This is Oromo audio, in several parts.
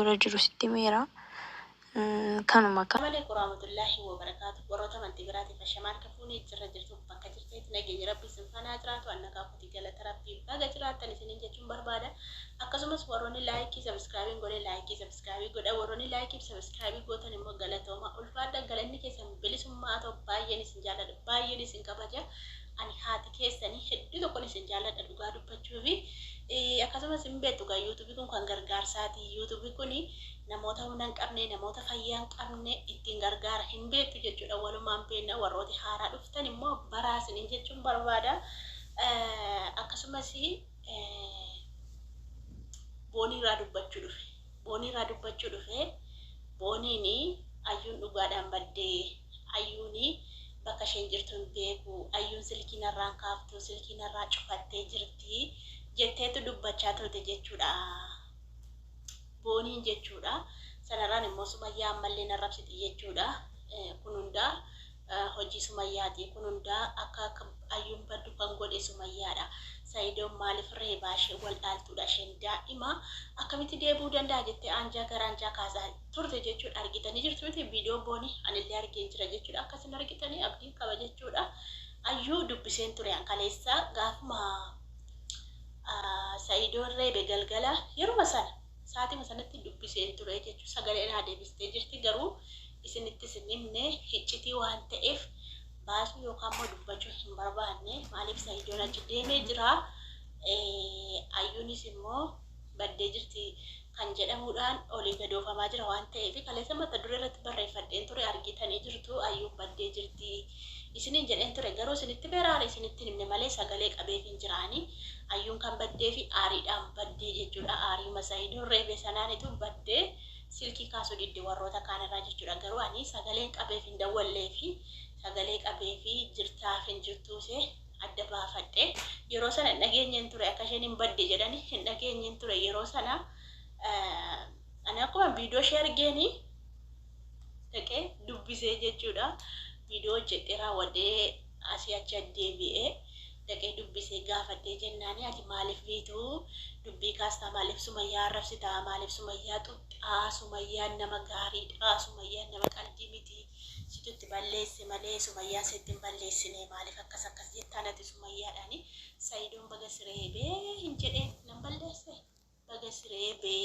bira jiru sitti meera. Kanuma kan. Assalamualaikum warahmatullahi wabarakatuh. Warroota amantii biraatiif ashamaan kafuunii jirra jirtu bakka jirteetti nageenya rabbii sinfanaa jiraatu annaqaa fuutii galata rabbii baga jiraattan isiniin jechuun barbaada. Akkasumas warroonni laayikii sabskraabii godhe laayikii sabskraabii godha warroonni laayikii sabskraabii gootan immoo galatooma ulfaadha galanni keessan bilisummaa ta'u baay'een isin jaalladha baay'een isin kabaja. Ani haati keessanii hedduu tokkoon isin jaalladha dhugaa dubbachuu fi akkasumas hin beektu gaa yuutuubii kun kan gargaarsaati yuutuubii kuni namoota humna hin qabne namoota fayyaa hin qabne ittiin gargaara hin beektu jechuudha walumaan beekna warrooti haaraa dhuftan immoo baraasiniin jechuun barbaada akkasumas booniirraa dubbachuu dhufe booniini ayyuun dhugaadhaan baddee ayyuuni bakka isheen jirtu hin beeku ayyuun silkiinarraan kaaftu silkiinarraa cufattee jirti jetteetu dubbachaa turte jechuudha booniin jechuudha sanarraan immoo sumayyaa ammallee narrabsiti jechuudha kun hundaa hojii sumayyaati kun hundaa akka ayyuun baddu kan godhe sumayyaadha Saidoon maaliif reebaa ishee wal dhaaltuudha isheen daa'ima akkamitti deebuu danda'a jettee anjaa gara anjaa kaasaa turte jechuudha argitanii jirtu miti viidiyoo boonii anillee argee jira jechuudha akkasin argitanii abdiin qaba jechuudha ayyuu dubbiseen ture kaleessa gaafuma Saidoon reebe galgala yeruma sana saatima sanatti dubbiseen ture jechuudha sagaleen haa deebistee jirti garuu isinitti sinimne hiccitii waan ta'eef baasu yookaan immoo dubbachuu hin barbaanne maaliif Saidoon achi deemee jira ayyuunis immoo baddee jirti kan jedhamuudhaan olii gadoofamaa jira waan ta'eef kaleessa mata duree irratti barreeffadheen ture argitanii jirtu ayyuun baddee jirti isiniin jedheen ture garuu isinitti beeraare isinitti himne malee sagalee qabeef hin jiraani ayyuun kan baddee fi aariidhaan baddee jechuudha aarii Saidoon reebe sanaanitu baddee silkii kaasuu didde warroota kaanirraa jechuudha garuu ani sagaleen qabeef hin dawwallee fi sagalee qabee fi jirtaaf hin jirtuuse adda baafadhe yeroo sana dhageenyeen ture akka isheen hin badde jedhani hin dhageenyeen ture yeroo sana ani akkuma viidiyoo ishee argeeni dhaqee dubbisee jechuudha viidiyoo hojjedhee raawwadhee asii achi deebi'ee dhaqee dubbisee gaafadhee jennaani ati maaliif viituu dubbii kaastaa maaliif sumayyaa arrabsitaa maaliif sumayyaa xuxxaa sumayyaan nama gaariidha sumayyaan nama qalbii miti situtti balleesse malee sumayyaa sitti hin balleessine maaliif akkas jettaan ati sumayyaadhaani Saidoon baga sireebee hin jedheen nan balleesse baga sireebee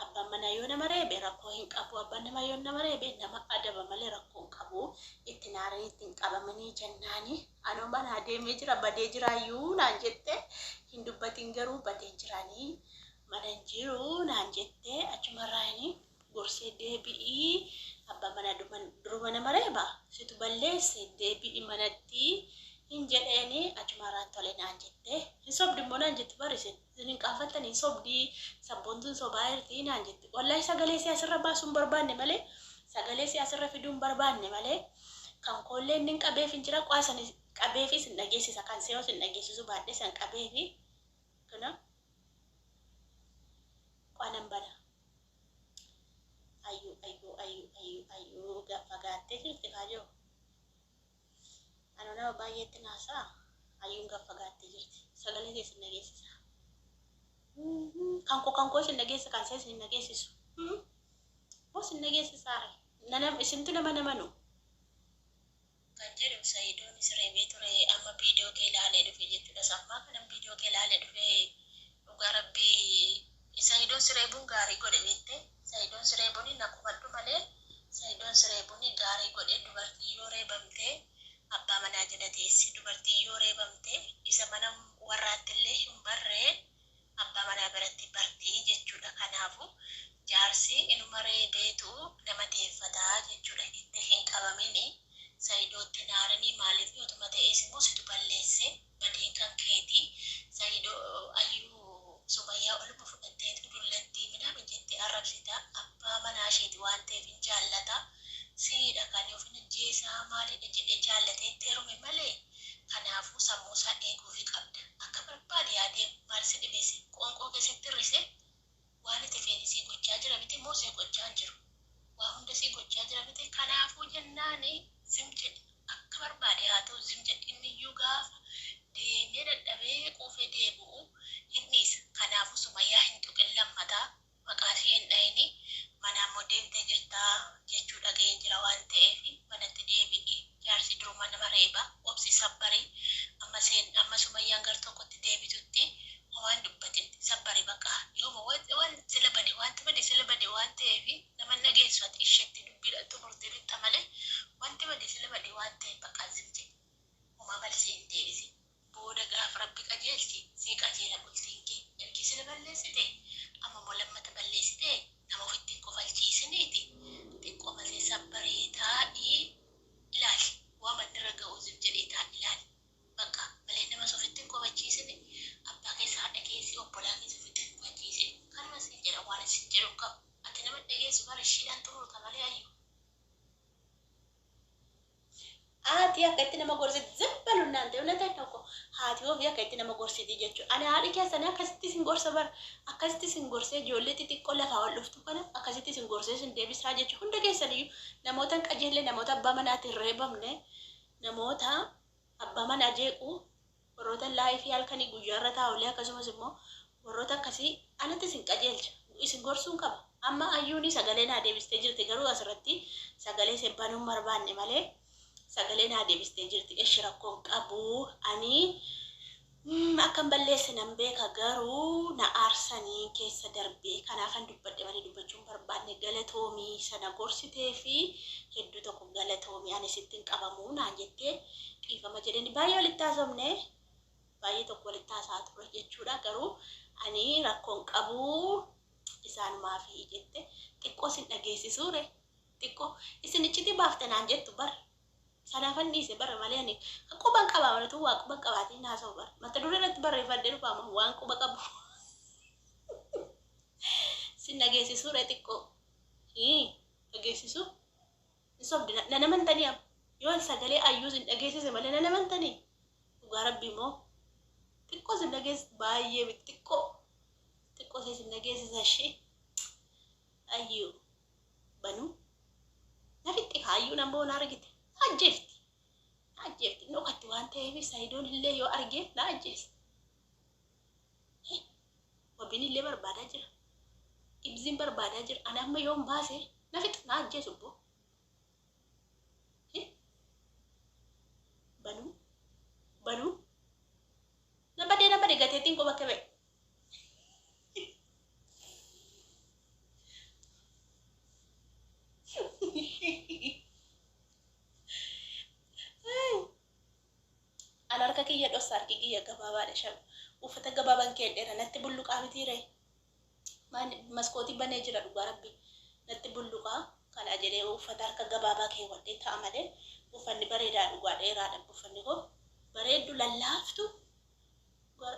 abbaan manaa yoo nama reebe rakkoo hin qabu abbaan namaa yoo nama reebe nama adaba malee rakkoo hin qabu itti naaranii ittiin qabamanii jennaani anoo manaa deemee jira badee jiraayyuu naan jette hin dubbatin garuu badee jiraanii mana hin jiru naan jette achumarraani gorsee deebi'ii abbaan manaa duruma nama reeba situ balleesse deebi'i manatti hin jedheeni achumarraan tole naan jette hin sobdi immoo naan jette barise hin qaafattanii sobdii sabboontuun sobaa jirti naan jette wallahi sagalee siyaasirra baasuun barbaanne malee sagalee siyaasirra fiduun barbaanne malee kan koollee inni qabeef hin jira qaasan qabeefis hin dhageessisa kan see'os hin dhageessisu baadhee san qabeefi kana qaanan bana Ayuu gaffagaattee jirti kaajoo ano nama baay'eetti naasaa ayyuun gaffagaattee jirti sagalee keessa hin dhageessisa kankoo isin dhageessa kan sees hin dhageessisu boos hin dhageessisaare isintu nama namanu kan jedhu Saidoon reebee ture amma viidiyoo kee ilaalee dhufe jechuudha sammaa kanan viidiyoo kee ilaalee dhufe dhugaa rabbii Saidoon reebuun gaarii godhe beekte Saidoon reebuun nakubadhu malee Saidoon reebuun gaarii godhe dubartii yoo reebamte abbaa manaa jala teessi dubartii yoo reebamte isa mana warraattillee hin barree abbaa manaa biratti bartii jechuudha kanaafu jaarsi inuma reebeetu nama teeffataa jechuudha itti hin qabamini Saidootti naaranii maaliif yootuma ta'ees immoo situ balleesse badeen kan keeti Saidoo ayyuu sumayyaa oluma fudhatteetu dullattii midhaan jettee arrabsita abbaa manaa isheeti waan ta'eef hin jaallata siidha kan of hin ajjeesaa maalidha jedhee jaallatee teerume malee kanaafuu sammuu isaa eeguufi qabda akka barbaade yaadee maal si dhibeesse qoonqoo keessatti hir'ise waan itti feenisii gochaa jira miti moo see gochaa jiru waa hunda sii gochaa jira miti kanaafuu jennaani zim jedhe akka barbaade haa ta'u zim jedhe inni iyyuu gaafa deemee dadhabee quufee deebi'u hin dhiisa kanaafuu sumayyaa hin tuqin lammataa maqaa ishee hin dhayini ishiidhaan xuruurta malee Ayuu. Haati akka itti nama gorsiti zabbaluun naan ta'e uummataan tokko haati ofii akka itti nama gorsiti jechuudha. Ani haadhi keessanii akkasitti sin gorsa bara akkasitti sin gorsee ijoollee xixiqqoo lafaa wal dhuftu kana akkasitti sin gorsee sin deebisaa jechuudha. Hunda keessaniyyuu namoota hin qajeelle namoota abbaa manaatiin reebamne namoota abbaa manaa jeequ warroota laayifii halkanii guyyaarra taa'ulee akkasumas immoo warroota akkasii anatti sin qajeelcha isin gorsuun qaba. Amma Ayyuuni sagalee naa deebistee jirti garuu asirratti sagalee sebbanuun barbaanne malee. Sagalee naa deebistee jirti ishee rakkoon qabu ani akkan balleesse nan beeka garuu na aarsanii keessa darbee kanaafan dubbadhe malee dubbachuun barbaanne galatoomii sana gorsitee fi hedduu tokko galatoomii ani sittiin qabamuu naan jettee dhiifama jedhanii baay'ee walitti haasofne baay'ee tokko walitti haasaa ture jechuudha garuu ani rakkoon qabu isaanumaa fi jette xiqqoo sin dhageessisuure xiqqoo isin ichiti baafte naan jettu bara. Sanaafan dhiise bara malee ani quban qabaa malatu waa quban qabaatiin haasa'u bara mata duree irratti barreeffadhee dhufaama waan quba qabu sin dhageessisuure xiqqoo dhageessisu sobdi na namantanii yoo sagalee Ayyuu sin dhageessise malee na namantanii dhugaa rabbii moo xiqqoo sin dhageessis baay'ee xiqqoo sin dhageessisa ishee Ayyuu banuu nafitti Ayyuu nan boona argite. Ajjeefti nokatti waan ta'eef Saidoon illee yoo arge na ajjeessa. Wabiin illee barbaadaa jira. Ibziin barbaadaa jira. Ani amma yoon baase nafitti na ajjeessu boo. Banuu. Na badee gateettiin qoba kebe. Anarka kiyya dhossaar kiyya gabaabaadha shabu uffata gabaabaan kee dheera natti bulluqaa miti ree maskootii banee jira dhugaa rabbi natti bulluqaa kana jedhee uffata harka gabaabaa kee wadhee ta'a malee uffanni bareedaa dhugaa dheeraadha uffanni koo bareeddu lallaaftu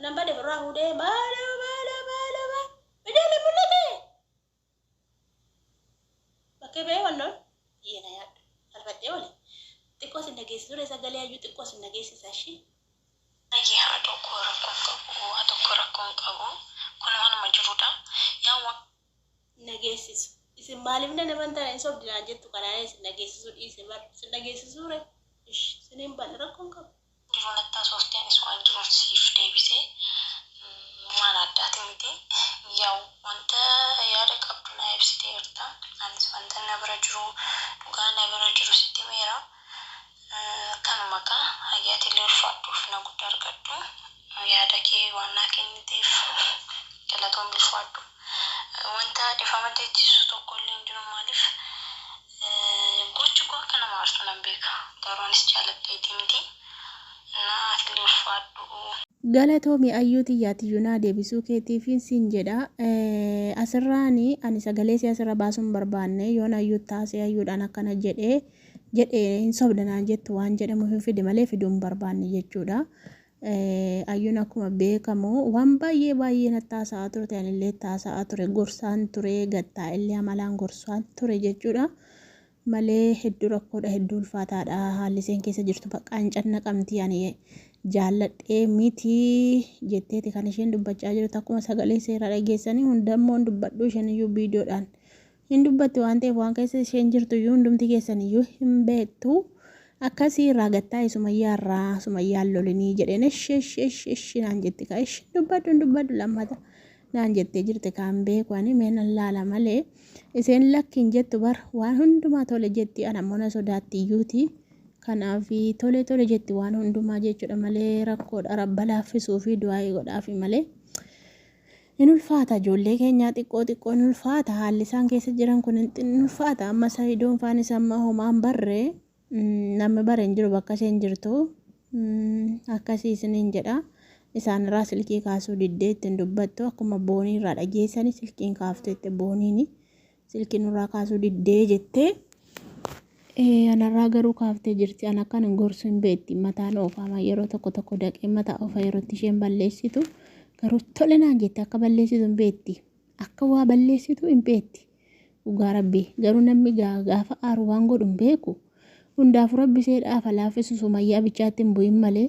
nan bade birraa fuudhee baala bideele mul'ate bakkee ba'ee wannoon yeena yaaddu salphadhee oli. Xiqqoo sin dhageessisuu sagalee Ayyuu xiqqoo sin dhageessisa ishee. Ayee haa tokko rakkoon qabu kun waanuma jirudha. Yaa dhageessisu. Isin maaliif nama hin taane sobdinaan jettu kanaan isin dhageessisuu dhiise bara sin dhageessisuu ree siniin baala rakkoon qabu. Jiruun attaa soofteen waan jiruuf siif deebisee waan addaati miti. Yaa wanta yaada qabdu na ibsitee jirta. Anis wanta na bira jiru dhugaa na bira jiru sitti meera. Kanuma kaa hayyaati illee ulfaadhuuf na guddaa argadhu yaada kee waan naa kenniteef galatoom ulfaadhu wanta dhifama teechisu tokko illee hin jiru maaliif gochi koo akka nama aarsu nan beeka garuu anis jaaladheetii miti naaf illee ulfaadhu. Galatoomi Ayyuuti yaatiyyuu naa deebisuu keetiifiin siin jedha asirraani ani sagalee si asirra baasuun barbaanne yoon Ayyuu taasee Ayyuudhaan akkana jedhee hin sobdanaan jettu waan jedhamu hin fide malee fiduun barbaanne jechuudha. Ayyuun akkuma beekamu waan baay'ee natti haasa'aa turte anillee haasa'aa ture gorsaan ture gattaa illee amalaan gorsaan ture jechuudha. Malee hedduu rakkoodha hedduu ulfaataadha haalli isheen keessa jirtu baqqaan cannaqamti ani jaalladhee miti jetteeti kan isheen dubbachaa jirtu akkuma sagalee seeraa dhageessanii hundammoo dubbadhu isheniyyuu viidiyoodhaan. Hin dubbatti waan ta'eef waan keessa isheen jirtu iyyuu hundumti keessaniyyuu hin beektu akkasii irraa gattaa sumayyaan lolinii jedheen ishee naan jetti ka ishee dubbadhu lammata naan jettee jirti kan beeku ani meenan laala malee isheen lakkiin jettu bar waan hundumaa tole jetti ana mona sodaatti iyyuuti kanaaf tole jetti waan hundumaa jechuudha malee rakkoodha rabba laaffisuu fi du'aa godhaafi malee. In ulfaata ijoollee keenyaa xiqqoo in ulfaata haalli isaan keessa jiran kun in ulfaata amma Saidoon faanis amma homaan barree namni bare hin jiru bakka isheen jirtu akkasii isiniin jedha isaan irraa silkii kaasuu diddee ittiin dubbattu akkuma boonii irraa dhageessanii silkiin kaaftu itti booniini silkiin irraa kaasuu diddee jettee anarraa garuu kaaftee jirti an akkan hin gorsu hin beetti mataan oofama yeroo tokko daqee mataa oofa yerootti isheen balleessitu. Garuu tole naan jette akka balleessitu hin beetti akka waa balleessitu hin beetti dhugaa rabbii garuu namni gaafa aaru waan godhu beeku hundaaf rabbisee dhaafa laaffisu Sumayyaa bichaatti hin bu'in malee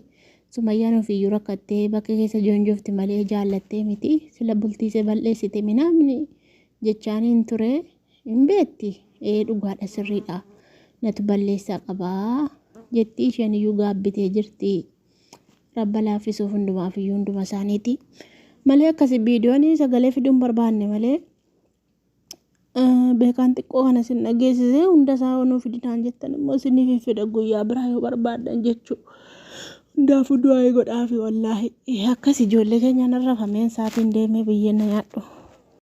Sumayyaan ofiiyyuu rakkattee bakka keessa joonjofti malee jaallattee miti sila bultiisee balleessite minaamni jechaaniin ture hin beetti dhugaadha sirriidha natu balleessaa qabaa jettii isheen iyyuu gaabbitee jirti rabba laaffisuuf hundumaaf iyyuu hunduma isaaniiti malee akkasi viidiyoon sagalee fiduun barbaanne malee beekaan xiqqoo kana sin dhageessisee hunda isaa onuu fidinaan jettan immoo isiniif fida guyyaa biraa yoo barbaadan jechuu hundaafuu du'aa godhaafi wallaahi akkas ijoollee keenya narrafameen saatiin deemee biyyeen na nyaadhu.